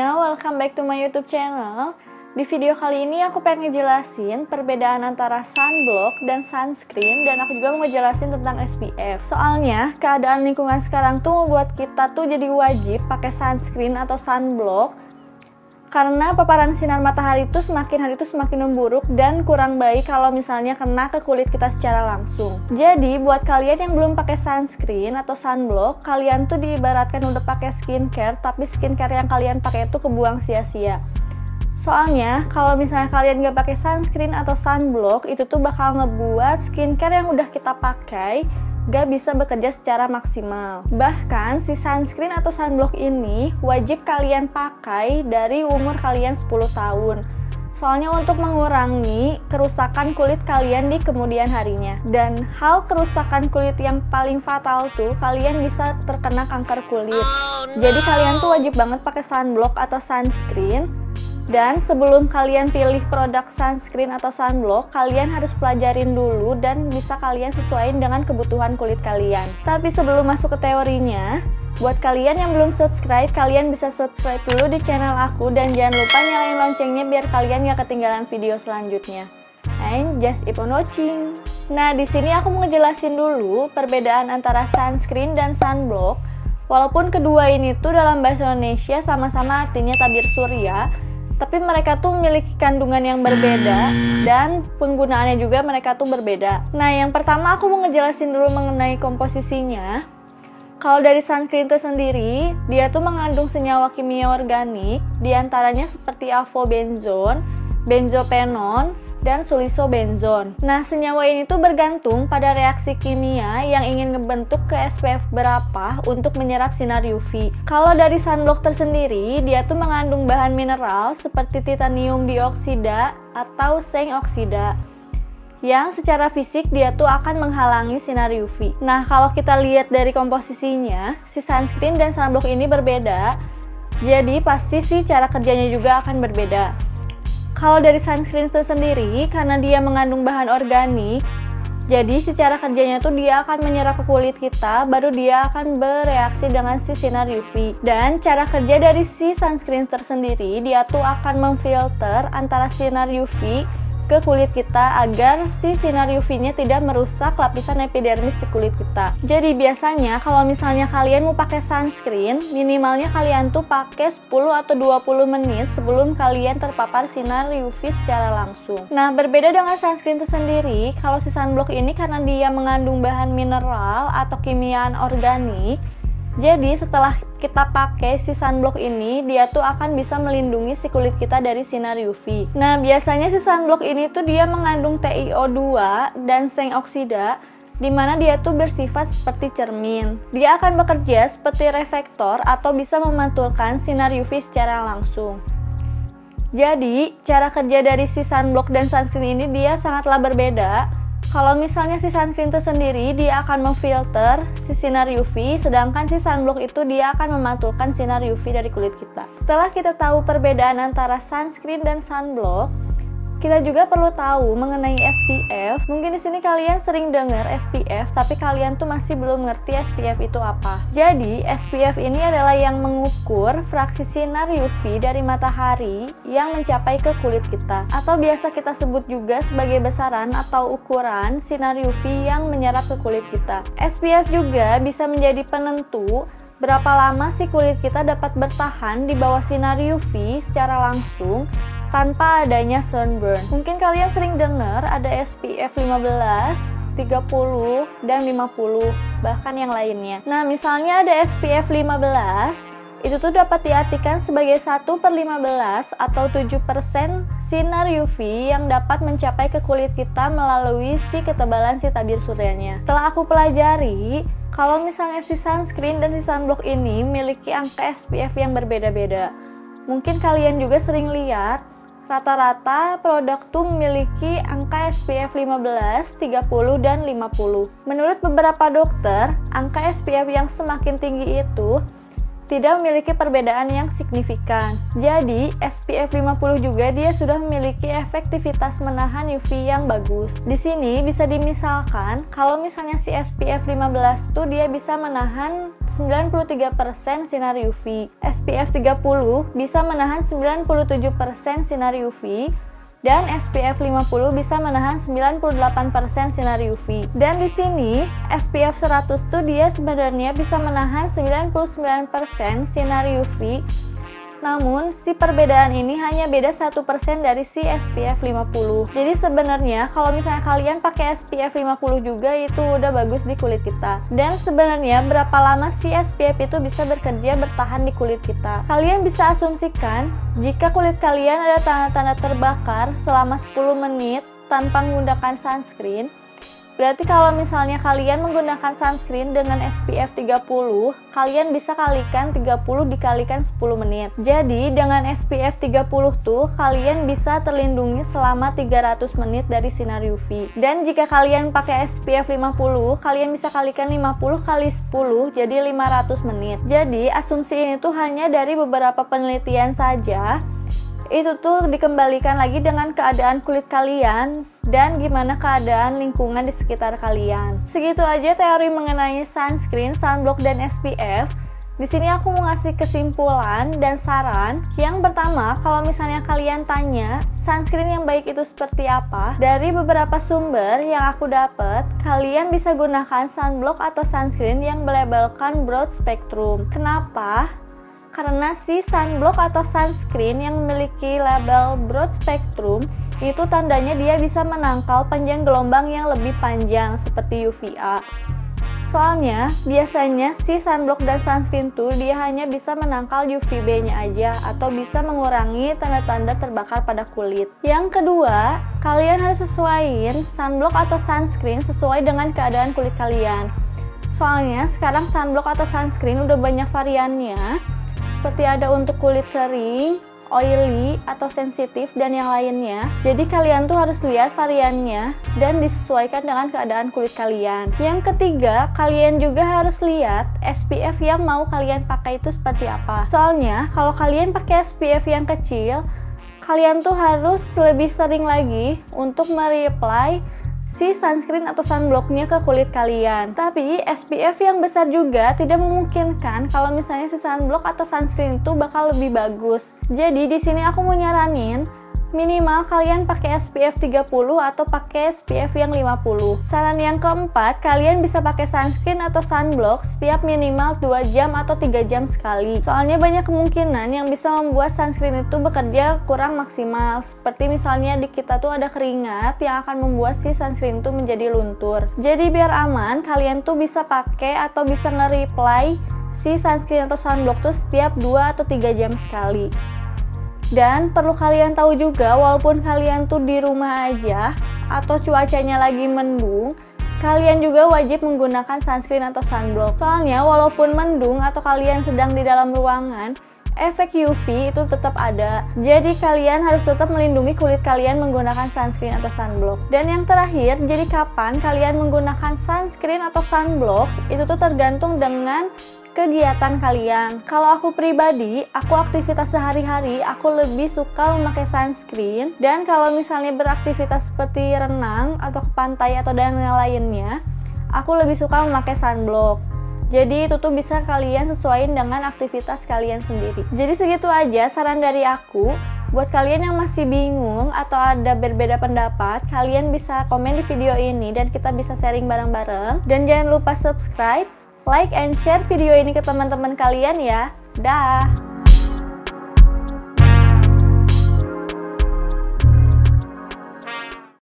semuanya, welcome back to my YouTube channel. Di video kali ini aku pengen ngejelasin perbedaan antara sunblock dan sunscreen, dan aku juga mau ngejelasin tentang SPF. Soalnya keadaan lingkungan sekarang tuh membuat kita tuh jadi wajib pakai sunscreen atau sunblock, karena paparan sinar matahari itu semakin hari itu semakin memburuk dan kurang baik kalau misalnya kena ke kulit kita secara langsung. Jadi buat kalian yang belum pakai sunscreen atau sunblock, kalian tuh diibaratkan udah pakai skincare, tapi skincare yang kalian pakai itu kebuang sia-sia. Soalnya kalau misalnya kalian gak pakai sunscreen atau sunblock, itu tuh bakal ngebuat skincare yang udah kita pakai gak bisa bekerja secara maksimal. Bahkan si sunscreen atau sunblock ini wajib kalian pakai dari umur kalian 10 tahun. Soalnya untuk mengurangi kerusakan kulit kalian di kemudian harinya. Dan hal kerusakan kulit yang paling fatal tuh kalian bisa terkena kanker kulit. Jadi kalian tuh wajib banget pakai sunblock atau sunscreen. Dan sebelum kalian pilih produk sunscreen atau sunblock, kalian harus pelajarin dulu dan bisa kalian sesuaiin dengan kebutuhan kulit kalian. Tapi sebelum masuk ke teorinya, buat kalian yang belum subscribe, kalian bisa subscribe dulu di channel aku dan jangan lupa nyalain loncengnya biar kalian gak ketinggalan video selanjutnya. And just keep on watching. Nah, di sini aku mau ngejelasin dulu perbedaan antara sunscreen dan sunblock. Walaupun kedua ini tuh dalam bahasa Indonesia sama-sama artinya tabir surya, tapi mereka tuh memiliki kandungan yang berbeda dan penggunaannya juga mereka tuh berbeda. Nah, yang pertama aku mau ngejelasin dulu mengenai komposisinya. Kalau dari sunscreen itu sendiri, dia tuh mengandung senyawa kimia organik, diantaranya seperti avobenzone, benzopenon, dan sulisobenzone. Nah, senyawa ini tuh bergantung pada reaksi kimia yang ingin ngebentuk ke SPF berapa untuk menyerap sinar UV. Kalau dari sunblock tersendiri, dia tuh mengandung bahan mineral seperti titanium dioksida atau zinc oksida, yang secara fisik dia tuh akan menghalangi sinar UV. Nah, kalau kita lihat dari komposisinya, si sunscreen dan sunblock ini berbeda, jadi pasti sih cara kerjanya juga akan berbeda. Kalau dari sunscreen itu sendiri, karena dia mengandung bahan organik, jadi secara kerjanya tuh dia akan menyerap ke kulit kita, baru dia akan bereaksi dengan si sinar UV. Dan cara kerja dari si sunscreen tersendiri, dia tuh akan memfilter antara sinar UV ke kulit kita agar si sinar UV-nya tidak merusak lapisan epidermis di kulit kita. Jadi biasanya kalau misalnya kalian mau pakai sunscreen, minimalnya kalian tuh pakai 10 atau 20 menit sebelum kalian terpapar sinar UV secara langsung. Nah, berbeda dengan sunscreen itu sendiri, kalau si sunblock ini karena dia mengandung bahan mineral atau kimiaan organik, jadi setelah kita pakai si sunblock ini, dia tuh akan bisa melindungi si kulit kita dari sinar UV. Nah, biasanya si sunblock ini tuh dia mengandung TiO2 dan zinc oksida, dimana dia tuh bersifat seperti cermin. Dia akan bekerja seperti reflektor atau bisa memantulkan sinar UV secara langsung. Jadi, cara kerja dari si sunblock dan sunscreen ini dia sangatlah berbeda. Kalau misalnya si sunscreen itu sendiri, dia akan memfilter si sinar UV, sedangkan si sunblock itu dia akan memantulkan sinar UV dari kulit kita. Setelah kita tahu perbedaan antara sunscreen dan sunblock, kita juga perlu tahu mengenai SPF. Mungkin di sini kalian sering dengar SPF, tapi kalian tuh masih belum ngerti SPF itu apa. Jadi, SPF ini adalah yang mengukur fraksi sinar UV dari matahari yang mencapai ke kulit kita. Atau biasa kita sebut juga sebagai besaran atau ukuran sinar UV yang menyerap ke kulit kita. SPF juga bisa menjadi penentu berapa lama sih kulit kita dapat bertahan di bawah sinar UV secara langsung tanpa adanya sunburn. Mungkin kalian sering dengar ada SPF 15, 30, dan 50, bahkan yang lainnya. Nah, misalnya ada SPF 15, itu tuh dapat diartikan sebagai 1/15 atau 7% sinar UV yang dapat mencapai ke kulit kita melalui si ketebalan si tabir suryanya. Setelah aku pelajari, kalau misalnya si sunscreen dan si sunblock ini memiliki angka SPF yang berbeda-beda. Mungkin kalian juga sering lihat rata-rata produk tuh memiliki angka SPF 15, 30, dan 50. Menurut beberapa dokter, angka SPF yang semakin tinggi itu tidak memiliki perbedaan yang signifikan. Jadi, SPF 50 juga dia sudah memiliki efektivitas menahan UV yang bagus. Di sini bisa dimisalkan kalau misalnya si SPF 15 tuh dia bisa menahan 93% sinar UV. SPF 30 bisa menahan 97% sinar UV. Dan SPF 50 bisa menahan 98% sinar UV. Dan di sini SPF 100 tuh dia sebenarnya bisa menahan 99% sinar UV. Namun, si perbedaan ini hanya beda 1% dari si SPF 50. Jadi sebenarnya kalau misalnya kalian pakai SPF 50 juga itu udah bagus di kulit kita. Dan sebenarnya berapa lama si SPF itu bisa bekerja bertahan di kulit kita? Kalian bisa asumsikan jika kulit kalian ada tanda-tanda terbakar selama 10 menit tanpa menggunakan sunscreen, berarti kalau misalnya kalian menggunakan sunscreen dengan SPF 30, kalian bisa kalikan 30 dikalikan 10 menit. Jadi dengan SPF 30 tuh kalian bisa terlindungi selama 300 menit dari sinar UV. Dan jika kalian pakai SPF 50, kalian bisa kalikan 50 kali 10 jadi 500 menit. Jadi asumsi ini tuh hanya dari beberapa penelitian saja. Itu tuh dikembalikan lagi dengan keadaan kulit kalian dan gimana keadaan lingkungan di sekitar kalian. Segitu aja teori mengenai sunscreen, sunblock, dan SPF. Di sini aku mau ngasih kesimpulan dan saran. Yang pertama, kalau misalnya kalian tanya sunscreen yang baik itu seperti apa, dari beberapa sumber yang aku dapat, kalian bisa gunakan sunblock atau sunscreen yang melabelkan broad spectrum. Kenapa? Karena si sunblock atau sunscreen yang memiliki label broad spectrum itu tandanya dia bisa menangkal panjang gelombang yang lebih panjang seperti UVA. Soalnya biasanya si sunblock dan sunscreen tuh dia hanya bisa menangkal UVB-nya aja atau bisa mengurangi tanda-tanda terbakar pada kulit. Yang kedua, kalian harus sesuaiin sunblock atau sunscreen sesuai dengan keadaan kulit kalian. Soalnya sekarang sunblock atau sunscreen udah banyak variannya. Seperti ada untuk kulit kering, oily, atau sensitif, dan yang lainnya. Jadi kalian tuh harus lihat variannya dan disesuaikan dengan keadaan kulit kalian. Yang ketiga, kalian juga harus lihat SPF yang mau kalian pakai itu seperti apa. Soalnya kalau kalian pakai SPF yang kecil, kalian tuh harus lebih sering lagi untuk mereapply si sunscreen atau sunblocknya ke kulit kalian. Tapi SPF yang besar juga tidak memungkinkan kalau misalnya si sunblock atau sunscreen itu bakal lebih bagus. Jadi di sini aku mau nyaranin minimal kalian pakai SPF 30 atau pakai SPF yang 50. Saran yang keempat, kalian bisa pakai sunscreen atau sunblock setiap minimal 2 jam atau 3 jam sekali. Soalnya banyak kemungkinan yang bisa membuat sunscreen itu bekerja kurang maksimal. Seperti misalnya di kita tuh ada keringat yang akan membuat si sunscreen itu menjadi luntur. Jadi biar aman, kalian tuh bisa pakai atau bisa nge-reapply si sunscreen atau sunblock tuh setiap 2 atau 3 jam sekali. Dan perlu kalian tahu juga, walaupun kalian tuh di rumah aja atau cuacanya lagi mendung, kalian juga wajib menggunakan sunscreen atau sunblock. Soalnya walaupun mendung atau kalian sedang di dalam ruangan, efek UV itu tetap ada. Jadi kalian harus tetap melindungi kulit kalian menggunakan sunscreen atau sunblock. Dan yang terakhir, jadi kapan kalian menggunakan sunscreen atau sunblock itu tuh tergantung dengan kegiatan kalian. Kalau aku pribadi, aku aktivitas sehari-hari, aku lebih suka memakai sunscreen. Dan kalau misalnya beraktivitas seperti renang atau ke pantai atau dan yang lainnya, aku lebih suka memakai sunblock. Jadi itu tuh bisa kalian sesuaiin dengan aktivitas kalian sendiri. Jadi segitu aja saran dari aku. Buat kalian yang masih bingung atau ada berbeda pendapat, kalian bisa komen di video ini dan kita bisa sharing bareng-bareng. Dan jangan lupa subscribe, like, and share video ini ke teman-teman kalian ya. Dah!